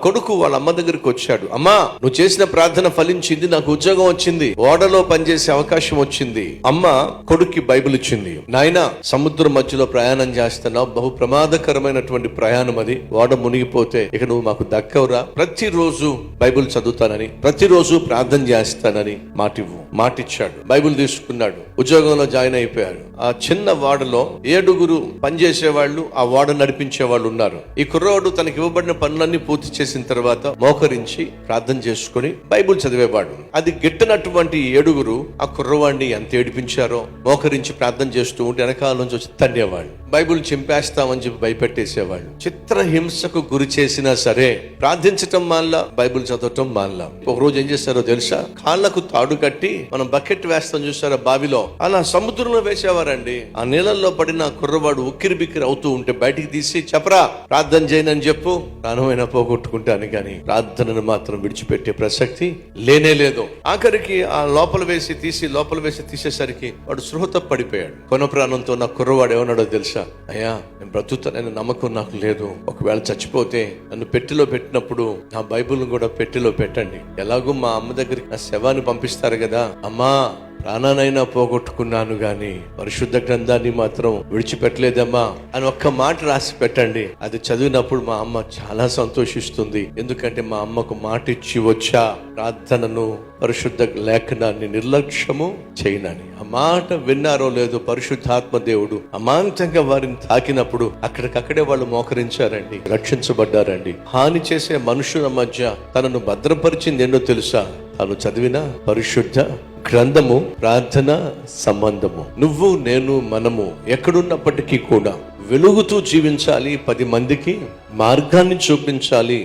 కొడుకు వాళ్ళ అమ్మ దగ్గరికి వచ్చాడు. అమ్మా, నువ్వు చేసిన ప్రార్థన ఫలించింది, నాకు ఉద్యోగం వచ్చింది, ఓడలో పనిచేసే అవకాశం వచ్చింది. అమ్మ కొడుక్కి బైబిల్ ఇచ్చింది. నాయనా, సముద్రం మధ్యలో ప్రయాణం చేస్తున్నావు, బహు ప్రమాదకరమైనటువంటి ప్రయాణం అది, ఓడ మునిగిపోతే ఇక నువ్వు మాకు దక్కవురా, ప్రతిరోజు బైబిల్ చదువుతానని, ప్రతిరోజు ప్రార్థన చేస్తానని మాటిచ్చాడు. బైబిల్ తీసుకున్నాడు, ఉద్యోగంలో జాయిన్ అయిపోయాడు. ఆ చిన్న వాడలో 7 పనిచేసే వాళ్ళు, ఆ వాడ నడిపించే వాళ్ళు ఉన్నారు. ఈ కుర్రవాడు తనకి ఇవ్వబడిన పనులన్నీ పూర్తి చేసిన తర్వాత మోకరించి ప్రార్థన చేసుకుని బైబిల్ చదివేవాడు. అది గిట్టనటువంటి 7 ఆ కుర్రవాడిని ఎంత ఏడిపించారో. మోకరించి ప్రార్థన చేస్తూ ఉంటే వెనకాల నుంచి వచ్చి తన్నేవాళ్ళు, బైబిల్ చింపేస్తామని చెప్పి భయపెట్టేసేవాళ్ళు. చిత్రహింసకు గురి చేసినా సరే ప్రార్థించటం మానలా, బైబిల్ చదవటం మానలా. ఒక రోజు ఏం చేస్తారో తెలుసా? కాళ్ళకు తాడు కట్టి మనం బకెట్ వేస్తాం చూసారా బావిలో, అలా సముద్రంలో వేసేవారండి. ఆ నీళ్ళల్లో పడిన కుర్రవాడు ఉక్కిరి బిక్కిరి అవుతూ ఉంటే బయటికి తీసి, చెప్పరా ప్రార్థన చేయనని చెప్పు, ప్రాణమైనా పోగొట్టుకుంటాను కానీ ప్రార్థనను మాత్రం విడిచిపెట్టే ప్రసక్తి లేనే లేదు. ఆఖరికి ఆ లోపల వేసి తీసేసరికి వాడు స్పృహత పడిపోయాడు. కొన ప్రాణంతో నా కుర్రవాడు ఏమన్నాడో తెలుసా? అయ్యా, నేను బ్రతుకుతానని నమ్మకం నాకు లేదు, ఒకవేళ చచ్చిపోతే నన్ను పెట్టెలో పెట్టినప్పుడు నా బైబిల్ కూడా పెట్టెలో పెట్టండి, ఎలాగో మా అమ్మ దగ్గరికి నా శవాన్ని పంపిస్తారు కదా, అమ్మా ప్రాణానైనా పోగొట్టుకున్నాను గాని పరిశుద్ధ గ్రంథాన్ని మాత్రం విడిచిపెట్టలేదమ్మా అని ఒక్క మాట రాసి పెట్టండి. అది చదివినప్పుడు మా అమ్మ చాలా సంతోషిస్తుంది. ఎందుకంటే మా అమ్మకు మాట ఇచ్చి వచ్చా, ప్రార్థనను, పరిశుద్ధ లేఖనాన్ని నిర్లక్ష్యము చేయనని. ఆ మాట విన్నారో లేదో, పరిశుద్ధాత్మ దేవుడు అమాంతంగా వారిని తాకినప్పుడు అక్కడికక్కడే వాళ్ళు మోకరించారండి, రక్షించబడ్డారండి. హాని చేసే మనుషుల మధ్య తనను భద్రపరిచింది ఏంటో తెలుసా? తాను చదివిన పరిశుద్ధ గ్రంథము, ప్రార్థన సంబంధము. నువ్వు, నేను, మనము ఎక్కడున్నప్పటికీ కూడా వెలుగుతూ జీవించాలి, 10 మందికి మార్గాన్ని చూపించాలి.